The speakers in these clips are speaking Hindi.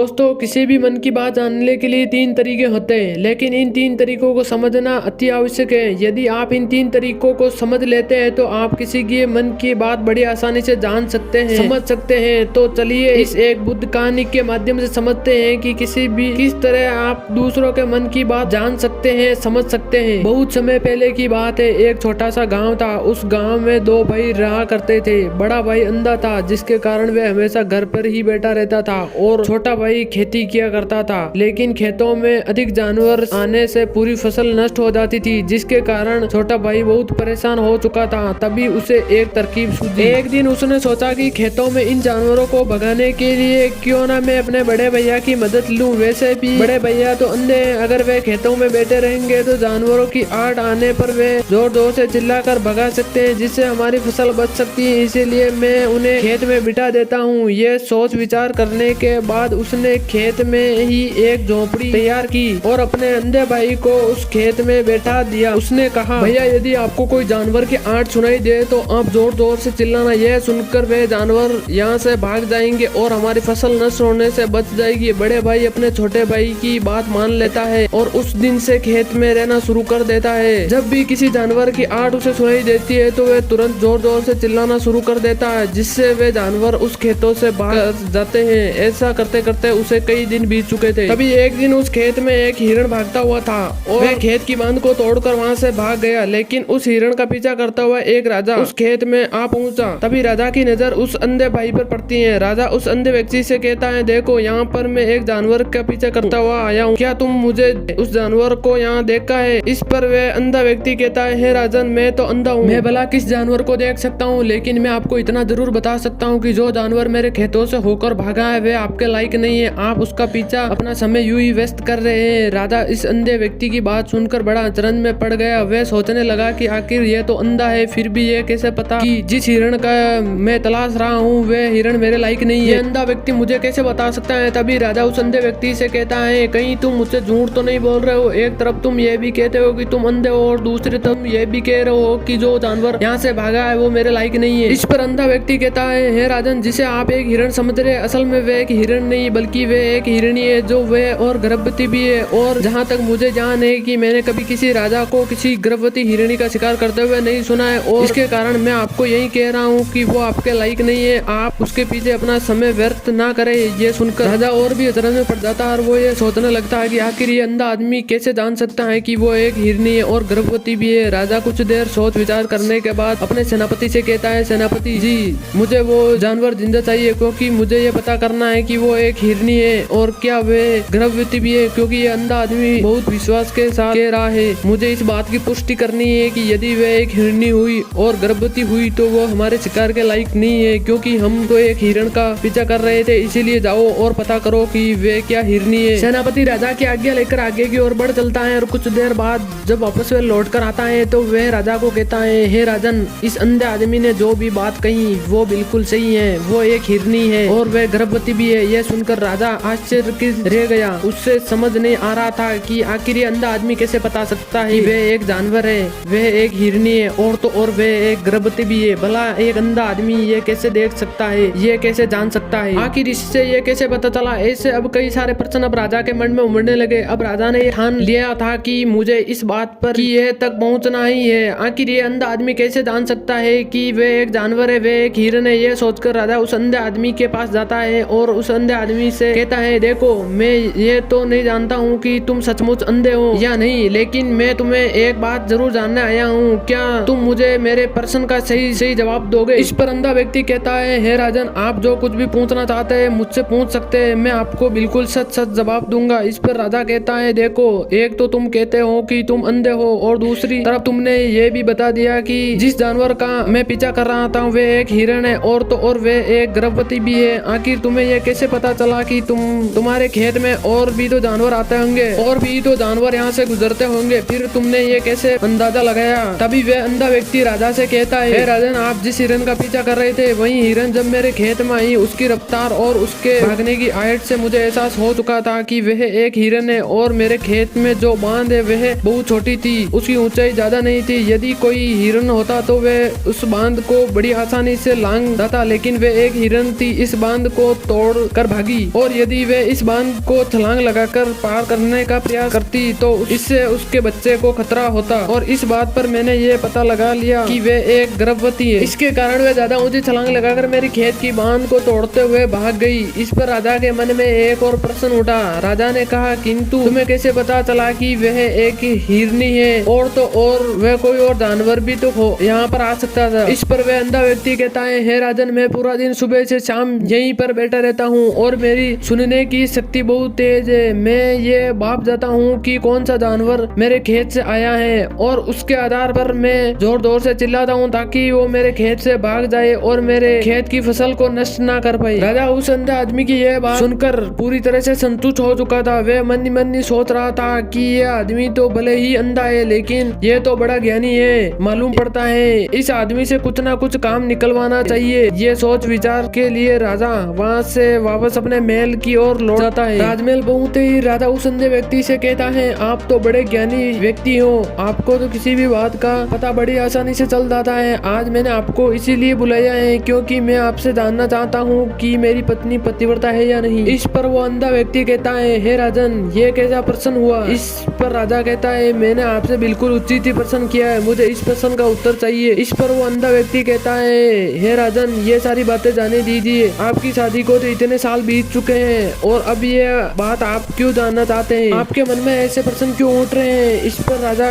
दोस्तों, किसी भी मन की बात जानने के लिए 3 तरीके होते हैं, लेकिन इन 3 तरीकों को समझना अति आवश्यक है। यदि आप इन 3 तरीकों को समझ लेते हैं तो आप किसी की मन की बात बड़ी आसानी से जान सकते हैं, समझ सकते हैं। तो चलिए इस एक बुद्ध कहानी के माध्यम से समझते हैं कि किस तरह आप दूसरों के मन की बात जान सकते हैं, समझ सकते हैं। बहुत समय पहले की बात है, एक छोटा सा गाँव था। उस गाँव में 2 भाई रहा करते थे। बड़ा भाई अंधा था, जिसके कारण वह हमेशा घर पर ही बैठा रहता था, और छोटा भाई खेती किया करता था। लेकिन खेतों में अधिक जानवर आने से पूरी फसल नष्ट हो जाती थी, जिसके कारण छोटा भाई बहुत परेशान हो चुका था। तभी उसे एक तरकीब सूझी। एक दिन उसने सोचा कि खेतों में इन जानवरों को भगाने के लिए क्यों ना मैं अपने बड़े भैया की मदद लूं। वैसे भी बड़े भैया तो अंधे हैं, अगर वे खेतों में बैठे रहेंगे तो जानवरों की आड़ आने पर वे जोर जोर से चिल्लाकर भगा सकते हैं, जिससे हमारी फसल बच सकती है। इसीलिए मैं उन्हें खेत में बिठा देता हूँ। ये सोच विचार करने के बाद उसने खेत में ही एक झोपड़ी तैयार की और अपने अंधे भाई को उस खेत में बैठा दिया। उसने कहा, भैया यदि आपको कोई जानवर की आंट सुनाई दे तो आप जोर जोर से चिल्लाना। यह सुनकर वे जानवर यहाँ से भाग जाएंगे और हमारी फसल नष्ट होने से बच जाएगी। बड़े भाई अपने छोटे भाई की बात मान लेता है और उस दिन से खेत में रहना शुरू कर देता है। जब भी किसी जानवर की आंट उसे सुनाई देती है तो वह तुरंत जोर जोर से चिल्लाना शुरू कर देता है, जिससे वे जानवर उस खेतों से भाग जाते हैं। ऐसा करते करते उसे कई दिन बीत चुके थे। तभी एक दिन उस खेत में एक हिरण भागता हुआ था और वह खेत की बांध को तोड़कर वहां से भाग गया। लेकिन उस हिरण का पीछा करता हुआ एक राजा उस खेत में आ पहुंचा। तभी राजा की नजर उस अंधे भाई पर पड़ती है। राजा उस अंधे व्यक्ति से कहता है, देखो यहाँ पर मैं एक जानवर का पीछा करता हुआ आया हूँ, क्या तुम मुझे उस जानवर को यहाँ देखा है? इस पर वह अंधा व्यक्ति कहता है, हे राजन, मैं तो अंधा हूँ, मैं भला किस जानवर को देख सकता हूँ, लेकिन मैं आपको इतना जरूर बता सकता हूँ कि जो जानवर मेरे खेतों से होकर भागा है वह आपके लायक नहीं है। आप उसका पीछा अपना समय यूं ही व्यस्त कर रहे हैं। राजा इस अंधे व्यक्ति की बात सुनकर बड़ा अचरज में पड़ गया। वह सोचने लगा कि आखिर ये तो अंधा है, फिर भी ये कैसे पता कि जिस हिरण का मैं तलाश रहा हूँ वह हिरण मेरे लायक नहीं है? ये अंधा व्यक्ति मुझे कैसे बता सकता है? तभी राजा उस अंधे व्यक्ति से कहता है, कहीं तुम मुझसे झूठ तो नहीं बोल रहे हो? एक तरफ तुम ये भी कहते हो कि तुम अंधे हो और दूसरी तरफ ये भी कह रहे हो कि जो जानवर यहाँ से भागा है वो मेरे लायक नहीं है। इस पर अंधा व्यक्ति कहता है, हे राजन, जिसे आप एक हिरण समझ रहे हैं, असल में वे एक हिरण नहीं बल्कि वे एक हिरणी है, जो वे और गर्भवती भी है। और जहाँ तक मुझे जान है कि मैंने कभी किसी राजा को किसी गर्भवती हिरणी का शिकार करते हुए नहीं सुना है, और इसके कारण मैं आपको यही कह रहा हूँ कि वो आपके लायक नहीं है। आप उसके पीछे अपना समय व्यर्थ ना करें। ये सुनकर राजा और भी अचरज में पड़ जाता है और वो ये सोचने लगता है कि आखिर ये अंधा आदमी कैसे जान सकता है कि वो एक हिरणी है और गर्भवती भी है। राजा कुछ देर सोच विचार करने के बाद अपने सेनापति से कहता है, सेनापति जी, मुझे वो जानवर जिंदा चाहिए, क्योंकि मुझे ये पता करना है कि वो एक हिरणी है और क्या वे गर्भवती भी है, क्योंकि ये अंधा आदमी बहुत विश्वास के साथ कह रहा है। मुझे इस बात की पुष्टि करनी है कि यदि वे एक हिरणी हुई और गर्भवती हुई तो वो हमारे शिकार के लायक नहीं है, क्योंकि हम तो एक हिरण का पीछा कर रहे थे। इसीलिए जाओ और पता करो कि वे क्या हिरणी है। सेनापति राजा की आज्ञा लेकर आगे की ओर बढ़ चलता है और कुछ देर बाद जब वापस वे लौट कर आता है तो वह राजा को कहता है, हे राजन, इस अंधे आदमी ने जो भी बात कही वो बिल्कुल सही है। वो एक हिरणी है और वह गर्भवती भी है। यह सुनकर राजा आश्चर्यचकित रह गया। उससे समझ नहीं आ रहा था कि आखिर ये अंधा आदमी कैसे बता सकता है वह एक जानवर है, वह एक हिरणी है और तो और वह एक गर्भवती भी है। भला एक अंधा आदमी ये कैसे देख सकता है, ये कैसे जान सकता है, आखिर इससे ये कैसे पता चला? ऐसे अब कई सारे प्रश्न अब राजा के मन में उमड़ने लगे। अब राजा ने ठान लिया था कि मुझे इस बात पर कि यह तक पहुंचना ही है। आखिर ये अंधा आदमी कैसे जान सकता है कि वे एक जानवर है, वे एक हिरण है? ये सोचकर राजा उस अंधे आदमी के पास जाता है और उस अंधे आदमी से कहता है, देखो, मैं ये तो नहीं जानता हूँ कि तुम सचमुच अंधे हो या नहीं, लेकिन मैं तुम्हें एक बात जरूर जानने आया हूँ। क्या तुम मुझे मेरे प्रश्न का सही सही जवाब दोगे? इस पर अंधा व्यक्ति कहता है, हे राजन, आप जो कुछ भी पूछना चाहते हैं मुझसे पूछ सकते हैं, मैं आपको बिल्कुल सच सच जवाब दूंगा। इस पर राजा कहता है, देखो, एक तो तुम कहते हो कि तुम अंधे हो और दूसरी तरफ तुमने ये भी बता दिया कि जिस जानवर का मैं पीछा कर रहा था वे एक हिरण है और तो और वे एक गर्भवती भी है। आखिर तुम्हें यह कैसे पता चला कि तुम्हारे खेत में और भी तो जानवर आते होंगे और भी तो जानवर यहाँ से गुजरते होंगे, फिर तुमने ये कैसे अंदाजा लगाया? तभी वह अंधा व्यक्ति राजा से कहता है, हे राजन, आप जिस हिरण का पीछा कर रहे थे वही हिरण जब मेरे खेत में आई, उसकी रफ्तार और उसके भागने की आहट से मुझे एहसास हो चुका था कि वह एक हिरण है और मेरे खेत में जो बांध है वह बहुत छोटी थी, उसकी ऊंचाई ज्यादा नहीं थी। यदि कोई हिरण होता तो वह उस बांध को बड़ी आसानी से लांग जाता, लेकिन वह एक हिरण थी, इस बांध को तोड़ कर भागी। और यदि वे इस बांध को छलांग लगाकर पार करने का प्रयास करती तो इससे उसके बच्चे को खतरा होता। और इस बात पर मैंने ये पता लगा लिया कि वे एक गर्भवती है। इसके कारण वे ज्यादा ऊंची छलांग लगाकर मेरी खेत की बांध को तोड़ते हुए भाग गई। इस पर राजा के मन में एक और प्रश्न उठा। राजा ने कहा, किंतु तुम्हें कैसे पता चला कि वह एक हिरनी है? और तो और वह कोई और जानवर भी तो यहाँ पर आ सकता था। इस पर वह अंधा व्यक्ति कहता है, हे राजन, मैं पूरा दिन सुबह से शाम यहीं पर बैठा रहता हूँ और मेरी सुनने की शक्ति बहुत तेज है। मैं ये भाप जाता हूँ कि कौन सा जानवर मेरे खेत से आया है और उसके आधार पर मैं जोर जोर से चिल्लाता हूँ ताकि वो मेरे खेत से भाग जाए और मेरे खेत की फसल को नष्ट ना कर पाए। राजा उस अंधे आदमी की यह बात सुनकर पूरी तरह से संतुष्ट हो चुका था। वह मन ही मन सोच रहा था कि यह आदमी तो भले ही अंधा है लेकिन यह तो बड़ा ज्ञानी है। मालूम पड़ता है इस आदमी से कुछ ना कुछ काम निकलवाना चाहिए। ये सोच विचार के लिए राजा वहाँ से वापस अपने महल की ओर लौट जाता है। राजमहल पहुंचते ही राजा उस अंधे व्यक्ति से कहता है, आप तो बड़े ज्ञानी व्यक्ति हो, आपको तो किसी भी बात का पता बड़ी आसानी से चल जाता है। आज मैंने आपको इसीलिए बुलाया है क्योंकि मैं आपसे जानना चाहता हूँ कि मेरी पत्नी पतिव्रता है या नहीं। इस पर वो अंधा व्यक्ति कहता है, हे राजन, ये कैसा प्रश्न हुआ? इस पर राजा कहता है, मैंने आपसे बिल्कुल उचित ही प्रश्न किया है, मुझे इस प्रश्न का उत्तर चाहिए। इस पर वो अंधा व्यक्ति कहता है, हे राजन, ये सारी बातें जाने दीजिए। आपकी शादी को तो इतने साल बीत चुके हैं और अब ये बात आप क्यों जानना चाहते हैं? आपके मन में ऐसे प्रश्न क्यों उठ रहे हैं? इस पर राजा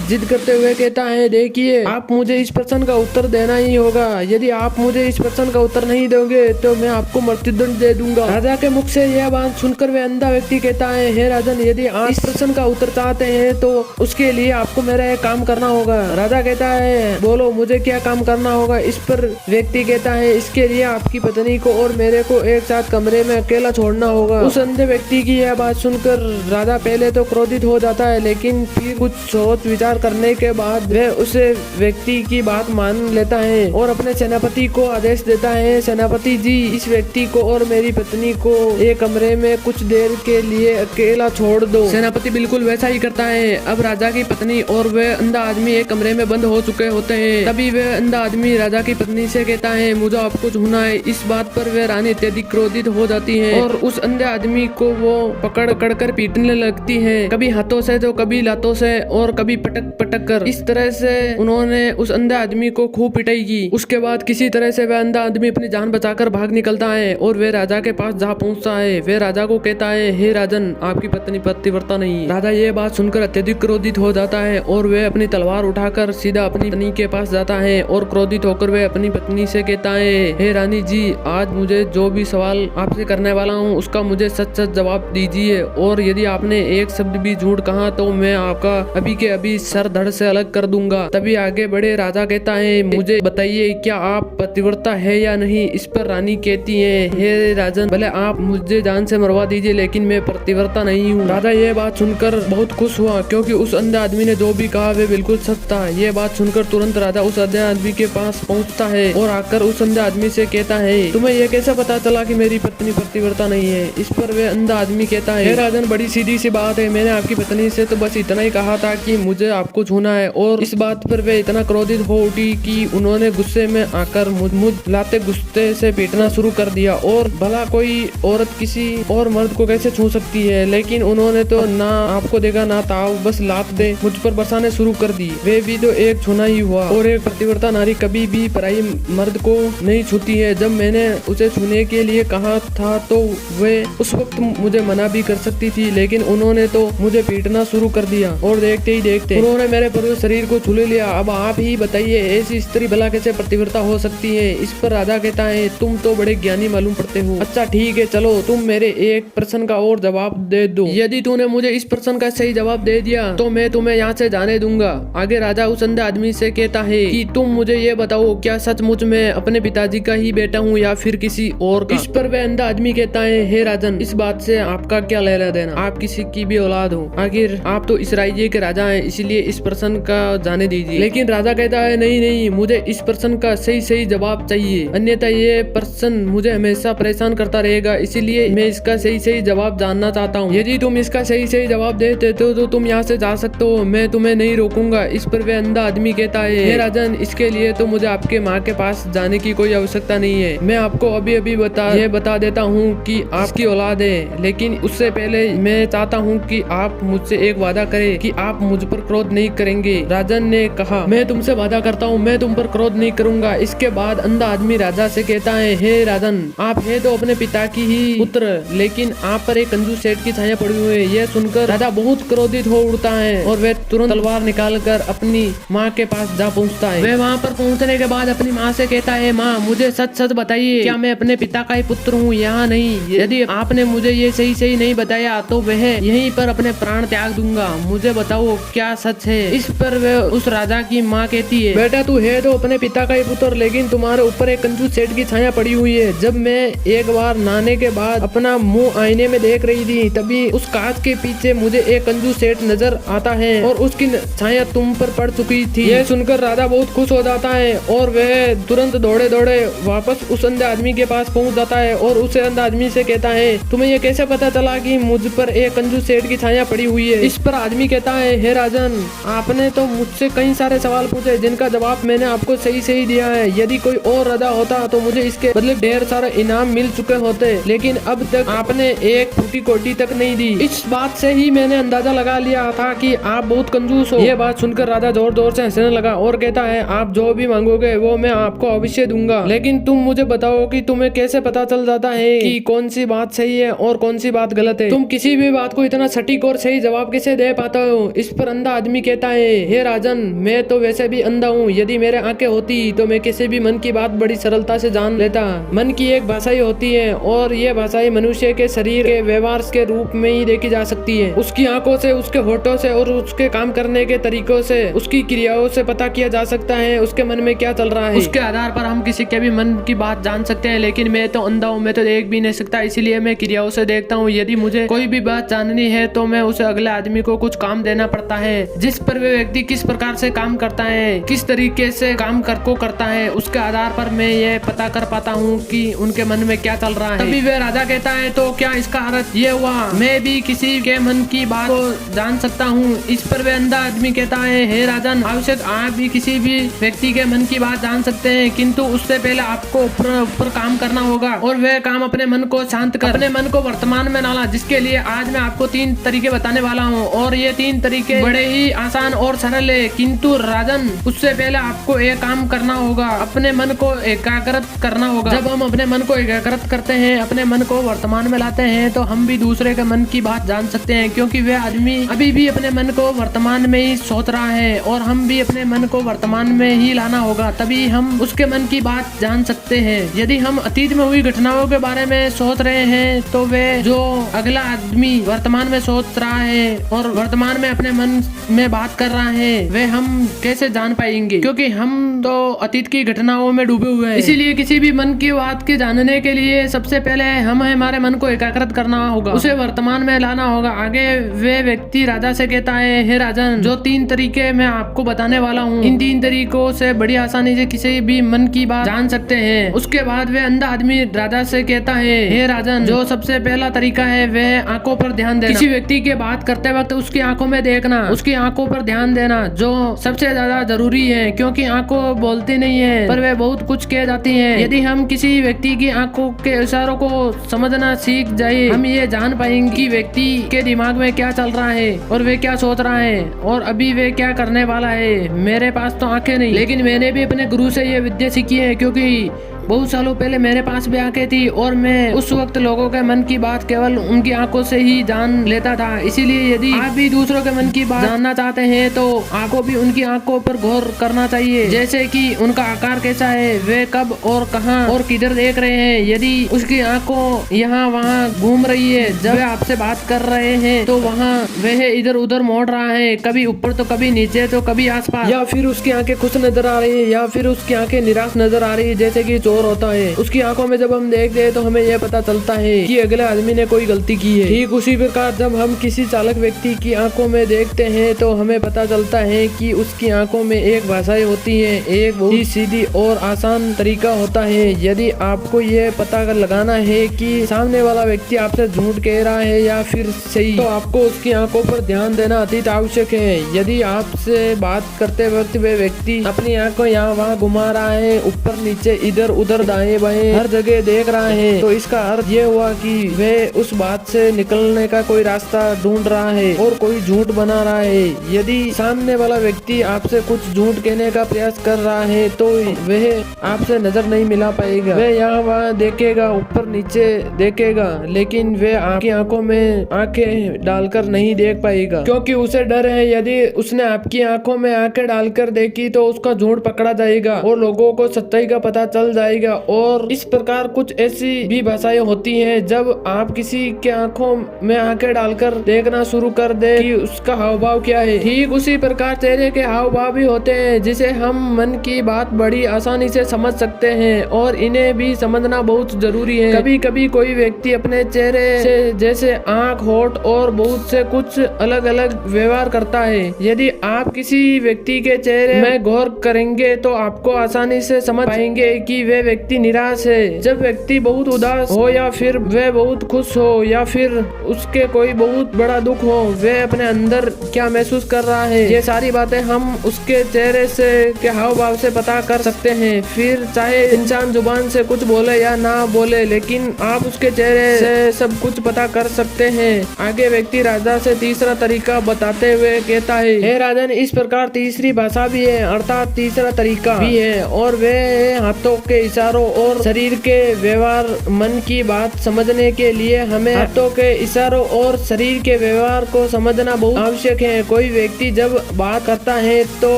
जिद करते हुए कहता है, देखिए, आप मुझे इस प्रश्न का उत्तर देना ही होगा। यदि आप मुझे इस प्रश्न का उत्तर नहीं दोगे तो मैं आपको मृत्युदंड दे दूंगा। राजा के मुख से यह बात सुनकर वह अंधा व्यक्ति कहता है, हे राजन, यदि आप इस प्रश्न का उत्तर चाहते हैं तो उसके लिए आपको मेरा एक काम करना होगा। राजा कहता है, बोलो, मुझे क्या काम करना होगा? इस पर व्यक्ति कहता है, इसके लिए आपकी पत्नी को और मेरे को एक साथ कमरे में अकेला छोड़ना होगा। उस अंधे व्यक्ति की यह बात सुनकर राजा पहले तो क्रोधित हो जाता है लेकिन फिर कुछ सोच विचार करने के बाद वह उस व्यक्ति की बात मान लेता है और अपने सेनापति को आदेश देता है, सेनापति जी, इस व्यक्ति को और मेरी पत्नी को एक कमरे में कुछ देर के लिए अकेला छोड़ दो। सेनापति बिल्कुल वैसा ही करता है। अब राजा की पत्नी और वह अंधा आदमी एक कमरे में बंद हो चुके होते हैं। तभी वह अंधा आदमी राजा की पत्नी से कहता है, मुझे आपको छूना है। इस बात पर वह रानी अत्यधिक क्रोधित हो जाती है और उस अंधे आदमी को वो पकड़ कर पीटने लगती है, कभी हाथों से तो कभी लातों से और कभी पटक पटक कर। इस तरह से उन्होंने उस अंधे आदमी को खूब पिटाई की। उसके बाद किसी तरह से वह अंधा आदमी अपनी जान बचाकर भाग निकलता है और वह राजा के पास जा पहुंचता है। वह राजा को कहता है, हे राजन, आपकी पत्नी पतिव्रता नहीं। राजा ये बात सुनकर अत्यधिक क्रोधित हो जाता है और वह अपनी तलवार उठाकर सीधा अपनी पत्नी के पास जाता है और क्रोधित होकर वह अपनी पत्नी से कहता है, हे रानी जी, आज मुझे जो भी सवाल आपसे करने वाला हूँ उसका मुझे सच सच जवाब दीजिए और यदि आपने एक शब्द भी झूठ कहा तो मैं आपका अभी के अभी सर धड़ से अलग कर दूंगा। तभी आगे बढ़े राजा कहता है, मुझे बताइए, क्या आप पतिव्रता है या नहीं? इस पर रानी कहती है, हे राजन, भले आप मुझे जान से मरवा दीजिए लेकिन मैं पतिव्रता नहीं हूँ। राजा ये बात सुनकर बहुत खुश हुआ क्योंकि उस अंधे आदमी ने जो भी कहा वे बिल्कुल सच था। ये बात सुनकर तुरंत राजा उस अंधे आदमी के पास पहुँचता है और आकर उस अंधे आदमी से कहता है, तुम्हें यह कैसे पता चला कि मेरी पत्नी पतिव्रता नहीं है? इस पर वह अंधा आदमी कहता है, हे राजन, बड़ी सीधी सी बात है, मैंने आपकी पत्नी से तो बस इतना ही कहा था कि मुझे आपको छूना है और इस बात पर वे इतना क्रोधित हो उठी कि उन्होंने गुस्से में आकर मुझ लाते गुस्से से पीटना शुरू कर दिया। और भला कोई औरत किसी और मर्द को कैसे छू सकती है? लेकिन उन्होंने तो ना आपको देखा ना ताव, बस लात दे मुझ पर बरसाने शुरू कर दी। वे भी तो एक छूना ही हुआ और एक पतिव्रता नारी कभी भी पराई मर्द को नहीं छूती है। जब मैंने उसे छूने के लिए कहा था तो वे उस वक्त मुझे मना भी कर सकती थी लेकिन उन्होंने तो मुझे पीटना शुरू कर दिया और देखते ही देखते उन्होंने मेरे पूरे शरीर को छू लिया। अब आप ही बताइए, ऐसी स्त्री भला कैसे पतिव्रता हो सकती है? इस पर राजा कहता है, तुम तो बड़े ज्ञानी मालूम पड़ते हो। अच्छा ठीक है, चलो तुम मेरे एक प्रश्न का और जवाब दे दो। यदि तूने मुझे इस प्रश्न का सही जवाब दे दिया तो मैं तुम्हें यहाँ से जाने दूंगा। आगे राजा उस अंधे आदमी से कहता है कि तुम मुझे ये बताओ, क्या सचमुच मैं अपने पिताजी का ही बेटा हूँ या फिर किसी और का? इस पर वह अंधा आदमी कहता है, हे राजन, इस बात से आपका क्या लेना देना? आप किसी की भी औलाद हो, आखिर आप तो इस राज्य के राजा हैं, इसलिए इस प्रश्न का जाने दीजिए। लेकिन राजा कहता है, नहीं नहीं, मुझे इस प्रश्न का सही जवाब चाहिए, अन्यथा ये प्रश्न मुझे हमेशा परेशान करता रहेगा, इसीलिए मैं इसका सही जवाब जानना चाहता हूँ। यदि तुम इसका सही जवाब देते तो तुम यहाँ से जा सकते हो, मैं तुम्हें नहीं रोकूंगा। इस पर वह अंधा आदमी कहता है, हे राजन, इसके लिए तो मुझे आपके माँ के पास जाने की कोई आवश्यकता नहीं है। मैं आपको अभी बता देता हूँ कि आपकी औलाद है, लेकिन उससे पहले मैं चाहता हूँ कि आप मुझसे एक वादा करें कि आप मुझ पर क्रोध नहीं करेंगे। राजन ने कहा, मैं तुमसे वादा करता हूँ मैं तुम पर क्रोध नहीं करूंगा। इसके बाद अंधा आदमी राजा से कहता है, हे राजन, आप है तो अपने पिता की ही पुत्र, लेकिन आप पर एक कंजूस सेठ की छाया पड़ी हुई है। यह सुनकर राजा बहुत क्रोधित हो उठता है और वह तुरंत तलवार निकालकर अपनी माँ के पास जा पहुँचता है। वह वहाँ पर पहुँचने के बाद अपनी माँ से कहता है, माँ मुझे सच सच बताइए, क्या मैं अपने पिता का ही पुत्र हूँ? यहाँ नहीं, यदि आपने मुझे ये सही नहीं बताया तो वह यहीं पर अपने प्राण त्याग दूंगा। मुझे बताओ क्या सच है? इस पर वह उस राजा की माँ कहती है, बेटा तू है तो अपने पिता का ही पुत्र, लेकिन तुम्हारे ऊपर एक कंजूस सेठ की छाया पड़ी हुई है। जब मैं एक बार नहाने के बाद अपना मुंह आईने में देख रही थी, तभी उस कांच के पीछे मुझे एक कंजूस सेठ नजर आता है और उसकी छाया तुम पर पड़ चुकी थी। यह सुनकर राजा बहुत खुश हो जाता है और वह तुरंत दौड़े दौड़े वापस उस अंधे आदमी के पास पहुंच जाता है और उस अंधे आदमी से कहता है, तुम्हें यह कैसे पता चला कि मुझ पर एक कंजूस सेठ की छाया पड़ी हुई है? इस पर आदमी कहता है, हे राजन, आपने तो मुझसे कई सारे सवाल पूछे जिनका जवाब मैंने आपको सही दिया है। यदि कोई और राजा होता तो मुझे इसके बदले ढेर सारे इनाम मिल चुके होते, लेकिन अब तक आपने एक फूटी कोटी तक नहीं दी। इस बात से ही मैंने अंदाजा लगा लिया था कि आप बहुत कंजूस हो। यह बात सुनकर राजा जोर जोर से हंसने लगा और कहता है, आप जो भी मांगोगे वो मैं आपको अवश्य दूंगा, लेकिन तुम मुझे बताओ कि तुम्हें कैसे पता चल जाता है कि कौन सी बात सही है और कौन सी बात गलत है? तुम किसी भी बात को इतना सटीक और सही जवाब कैसे दे पाते हो? इस पर अंधा आदमी कहता है, हे राजन, मैं तो वैसे भी अंधा हूँ। यदि मेरे आंखें होती तो मैं किसी भी मन की बात बड़ी सरलता से जान लेता। मन की एक भाषा ही होती है और ये भाषा मनुष्य के शरीर के व्यवहार के रूप में ही देखी जा सकती है। उसकी आंखों से, उसके होठों से और उसके काम करने के तरीकों से, उसकी क्रियाओं से पता किया जा सकता है उसके मन में क्या चल रहा है। उसके आधार पर हम किसी के भी मन की बात जान सकते हैं, लेकिन मैं तो अंधा हूँ, मैं तो देख भी नहीं सकता, इसीलिए मैं क्रियाओं से देखता हूँ। यदि मुझे कोई भी बात जाननी है तो मैं उसे अगले आदमी को कुछ काम देना पड़ता है, जिस पर वे व्यक्ति किस प्रकार से काम करता है, किस तरीके से काम करता है, उसके आधार पर मैं ये पता कर पाता हूँ कि उनके मन में क्या चल रहा है। तभी वह राजा कहता है, तो क्या इसका अर्थ ये हुआ मैं भी किसी के मन की बात को जान सकता हूँ? इस पर वह अंधा आदमी कहता है, हे राजन, आवश्यक आप भी किसी भी व्यक्ति के मन की बात जान सकते हैं, किंतु उससे पहले आपको ऊपर काम करना होगा और वह काम अपने मन को शांत कर, अपने मन को वर्तमान में डाला, जिसके लिए आज मैं आपको 3 तरीके बताने वाला हूँ और ये 3 तरीके बड़े ही आसान और सरल है। किंतु राजन, उससे पहले आपको एक काम करना होगा, अपने मन को एकाग्रत करना होगा। जब हम अपने मन को एकाग्रत करते हैं, अपने मन को वर्तमान में लाते हैं, तो हम भी दूसरे के मन की बात जान सकते हैं, क्योंकि वह आदमी अभी भी अपने मन को वर्तमान में ही सोच रहा है और हम भी अपने मन को वर्तमान में ही लाना होगा, तभी हम उसके मन की बात जान सकते हैं। यदि हम अतीत में हुई घटनाओं के बारे में सोच रहे हैं तो वह जो अगला आदमी वर्तमान में सोच रहा है और वर्तमान में अपने मन में बात कर रहा है, वह हम कैसे जान पाएंगे? क्योंकि हम तो अतीत की घटनाओं में डूबे हुए हैं। इसीलिए किसी भी मन की बात के जानने के लिए सबसे पहले हमें हमारे मन को एकाग्रत करना होगा, उसे वर्तमान में लाना होगा। आगे वे व्यक्ति राजा से कहता है, हे राजन, जो 3 तरीके मैं आपको बताने वाला हूँ, इन 3 तरीकों से बड़ी आसानी से किसी भी मन की बात जान सकते हैं। उसके बाद वे अंधा आदमी राजा से कहता है, हे राजन, जो सबसे पहला तरीका है वह आंखों पर ध्यान देना। किसी व्यक्ति की बात करते वक्त उसकी आंखों में देखना, उसकी आंखों पर ध्यान देना, जो सबसे ज्यादा जरूरी है, क्योंकि आंखों बोलती नहीं है पर वे बहुत कुछ कह जाती हैं। यदि हम किसी व्यक्ति की आंखों के इशारों को समझना सीख जाए, हम ये जान पाएंगे कि व्यक्ति के दिमाग में क्या चल रहा है और वे क्या सोच रहा है और अभी वे क्या करने वाला है। मेरे पास तो आंखें नहीं, लेकिन मैंने भी अपने गुरु से ये विद्या सीखी है, क्योंकि बहुत सालों पहले मेरे पास भी आंखें थी और मैं उस वक्त लोगों के मन की बात केवल उनकी आंखों से ही जान लेता था। इसीलिए यदि आप भी दूसरों के मन की बात जानना चाहते हैं तो आपको भी उनकी आंखों पर गौर करना चाहिए, जैसे कि उनका आकार कैसा है, वे कब और कहां और किधर देख रहे हैं। यदि उसकी आंखों यहाँ वहाँ घूम रही है, जब वे आपसे बात कर रहे हैं तो वहाँ वह इधर उधर मोड़ रहा है, कभी ऊपर तो कभी नीचे तो कभी आसपास, या फिर उसकी आंखें खुश नजर आ रही है या फिर उसकी आंखें निराश नजर आ रही है, जैसे कि होता है। उसकी आंखों में जब हम देखते हैं तो हमें यह पता चलता है कि अगले आदमी ने कोई गलती की है। ठीक उसी प्रकार जब हम किसी चालक व्यक्ति की आंखों में देखते हैं तो हमें पता चलता है कि उसकी आंखों में एक भाषा होती है, एक बहुत ही सीधी और आसान तरीका होता है। यदि आपको यह पता लगाना है कि सामने वाला व्यक्ति आपसे झूठ कह रहा है या फिर सही, तो आपको उसकी आंखों पर ध्यान देना अति आवश्यक है। यदि आपसे बात करते वक्त वे व्यक्ति अपनी आंखों यहाँ वहाँ घुमा रहा है, ऊपर नीचे इधर उधर दाएं बाएं हर जगह देख रहा है, तो इसका अर्थ ये हुआ कि वह उस बात से निकलने का कोई रास्ता ढूंढ रहा है और कोई झूठ बना रहा है। यदि सामने वाला व्यक्ति आपसे कुछ झूठ कहने का प्रयास कर रहा है तो वह आपसे नजर नहीं मिला पाएगा। वह यहाँ वहाँ देखेगा, ऊपर नीचे देखेगा, लेकिन वह आपकी आंखों में आंखें डालकर नहीं देख पाएगा, क्योंकि उसे डर है यदि उसने आपकी आंखों में आंखें डालकर देखी तो उसका झूठ पकड़ा जाएगा और लोगों को सच्चाई का पता चल जाएगा। और इस प्रकार कुछ ऐसी भी भाषाएं होती हैं, जब आप किसी के आंखों में आंखें डालकर देखना शुरू कर दे कि उसका हाव भाव क्या है, ठीक उसी प्रकार चेहरे के हाव भाव भी होते हैं, जिसे हम मन की बात बड़ी आसानी से समझ सकते हैं और इन्हें भी समझना बहुत जरूरी है। कभी कभी कोई व्यक्ति अपने चेहरे से जैसे आंख, होठ और बहुत से कुछ अलग अलग व्यवहार करता है। यदि आप किसी व्यक्ति के चेहरे में गौर करेंगे तो आपको आसानी से समझ पाएंगे कि वह व्यक्ति निराश है। जब व्यक्ति बहुत उदास हो या फिर वह बहुत खुश हो या फिर उसके कोई बहुत बड़ा दुख हो, वह अपने अंदर क्या महसूस कर रहा है, ये सारी बातें हम उसके चेहरे से के हाव भाव से पता कर सकते हैं। फिर चाहे इंसान जुबान से कुछ बोले या ना बोले, लेकिन आप उसके चेहरे से सब कुछ पता कर सकते हैं। आगे व्यक्ति राजा से तीसरा तरीका बताते हुए कहता है, हे राजन, इस प्रकार तीसरी भाषा भी है, अर्थात तीसरा तरीका भी है, और वे हाथों के इशारों और शरीर के व्यवहार। मन की बात समझने के लिए हमें हाथों के इशारों और शरीर के व्यवहार को समझना बहुत आवश्यक है। कोई व्यक्ति जब बात करता है तो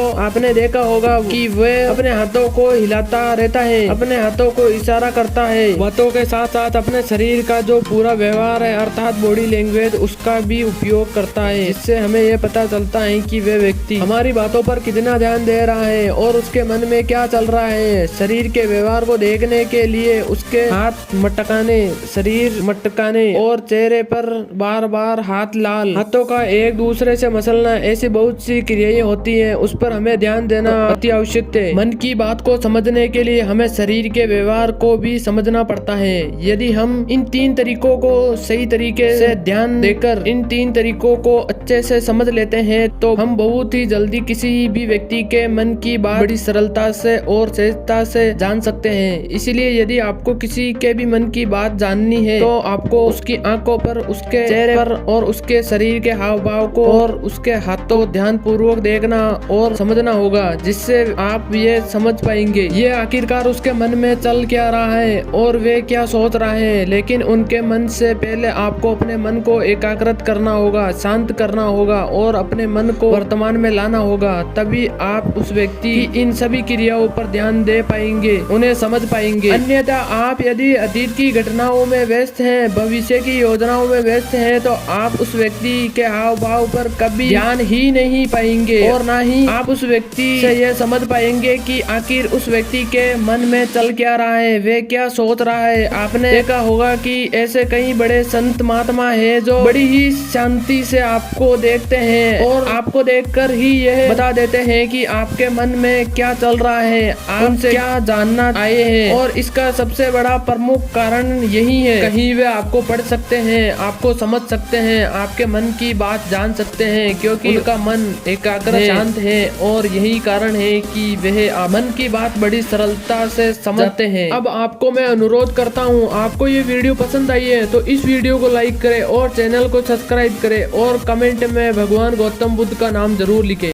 आपने देखा होगा कि वह अपने हाथों को हिलाता रहता है, अपने हाथों को इशारा करता है। बातों के साथ साथ अपने शरीर का जो पूरा व्यवहार है अर्थात बॉडी लैंग्वेज, उसका भी उपयोग करता है। इससे हमें यह पता चलता है कि वह व्यक्ति हमारी बातों पर कितना ध्यान दे रहा है और उसके मन में क्या चल रहा है। शरीर के व्यवहार को देखने के लिए उसके हाथ मटकाने, शरीर मटकाने और चेहरे पर बार बार हाथ लाल, हाथों का एक दूसरे से मसलना, ऐसी बहुत सी क्रियाएं होती हैं, उस पर हमें ध्यान देना अति आवश्यक है। मन की बात को समझने के लिए हमें शरीर के व्यवहार को भी समझना पड़ता है। यदि हम इन तीन तरीकों को सही तरीके से ध्यान देकर इन तीन तरीकों को अच्छे से समझ लेते हैं तो हम बहुत ही जल्दी किसी भी व्यक्ति के मन की बात बड़ी सरलता से और सहजता से जान सकते हैं। इसलिए यदि आपको किसी के भी मन की बात जाननी है तो आपको उसकी आंखों पर, उसके चेहरे पर और उसके शरीर के हाव भाव को और उसके हाथों को ध्यान पूर्वक देखना और समझना होगा, जिससे आप ये समझ पाएंगे ये आखिरकार उसके मन में चल क्या रहा है और वे क्या सोच रहा है। लेकिन उनके मन से पहले आपको अपने मन को एकाग्रत करना होगा, शांत करना होगा और अपने मन को वर्तमान में लाना होगा। तभी आप उस व्यक्ति की इन सभी क्रियाओं पर ध्यान दे पाएंगे, उन्हें समझ पाएंगे। अन्यथा आप यदि अतीत की घटनाओं में व्यस्त हैं, भविष्य की योजनाओं में व्यस्त हैं, तो आप उस व्यक्ति के हाव भाव पर कभी ध्यान ही नहीं पाएंगे और ना ही आप उस व्यक्ति से यह समझ पाएंगे कि आखिर उस व्यक्ति के मन में चल क्या रहा है, वे क्या सोच रहा है। आपने देखा होगा कि ऐसे कई बड़े संत महात्मा है जो बड़ी ही शांति से आपको देखते हैं और आपको देखकर ही यह बता देते हैं कि आपके मन में क्या चल रहा है, आप उनसे क्या जानना आए हैं। और इसका सबसे बड़ा प्रमुख कारण यही है, कहीं वे आपको पढ़ सकते हैं, आपको समझ सकते हैं, आपके मन की बात जान सकते हैं, क्योंकि उनका मन एकाग्र शांत है और यही कारण है कि वह मन की बात बड़ी सरलता से समझते हैं। अब आपको मैं अनुरोध करता हूँ, आपको ये वीडियो पसंद आई है तो इस वीडियो को लाइक करें और चैनल को सब्सक्राइब करें और कमेंट में भगवान गौतम बुद्ध का नाम जरूर लिखें।